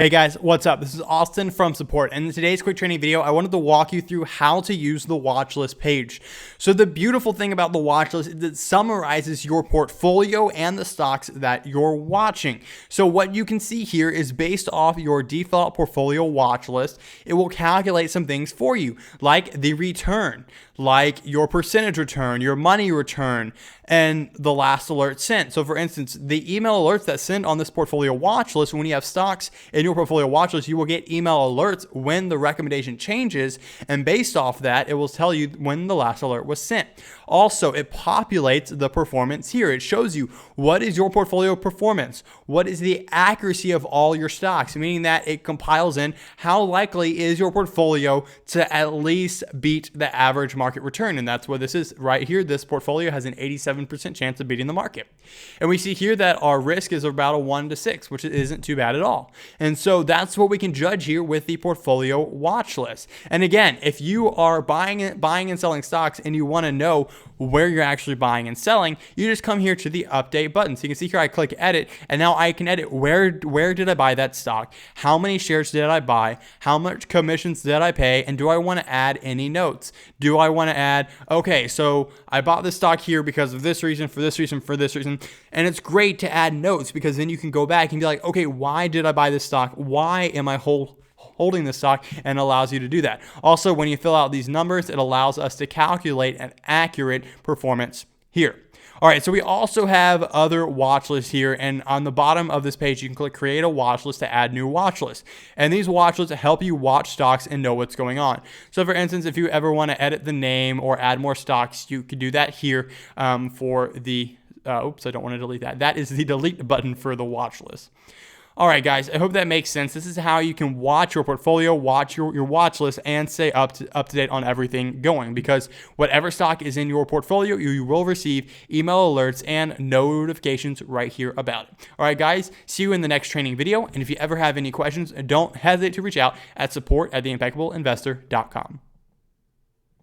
Hey guys, what's up? This is Austin from Support, and in today's quick training video, I wanted to walk you through how to use the watch list page. So the beautiful thing about the watch list is it summarizes your portfolio and the stocks that you're watching. So what you can see here is based off your default portfolio watch list, it will calculate some things for you, like the return, like your percentage return, your money return, and the last alert sent. So for instance, the email alerts that send on this portfolio watch list, when you have stocks in your portfolio watch list, you will get email alerts when the recommendation changes, and based off that, it will tell you when the last alert was sent. Also, it populates the performance here. It shows you what is your portfolio performance, what is the accuracy of all your stocks, meaning that it compiles in how likely is your portfolio to at least beat the average market return. And that's what this is right here. This portfolio has an 87% chance of beating the market. And we see here that our risk is about a 1 to 6, which isn't too bad at all. And so that's what we can judge here with the portfolio watch list. And again, if you are buying and selling stocks and you want to know where you're actually buying and selling, you just come here to the update button. So you can see here, I click edit, and now I can edit where did I buy that stock? How many shares did I buy? How much commissions did I pay? And do I want to add any notes? Do I want to add, okay, so I bought this stock here because of this reason, for this reason, for this reason. And it's great to add notes because then you can go back and be like, okay, why did I buy this stock? Why am I holding this stock? And allows you to do that. Also, when you fill out these numbers, it allows us to calculate an accurate performance here. All right, so we also have other watch lists here, and on the bottom of this page, you can click create a watch list to add new watch lists. And these watch lists help you watch stocks and know what's going on. So for instance, if you ever want to edit the name or add more stocks, you can do that here for the, oops, I don't want to delete that. That is the delete button for the watch list. All right, guys, I hope that makes sense. This is how you can watch your portfolio, watch your watch list, and stay up to date on everything going, because whatever stock is in your portfolio, you will receive email alerts and notifications right here about it. All right, guys, see you in the next training video. And if you ever have any questions, don't hesitate to reach out at support@theimpeccableinvestor.com.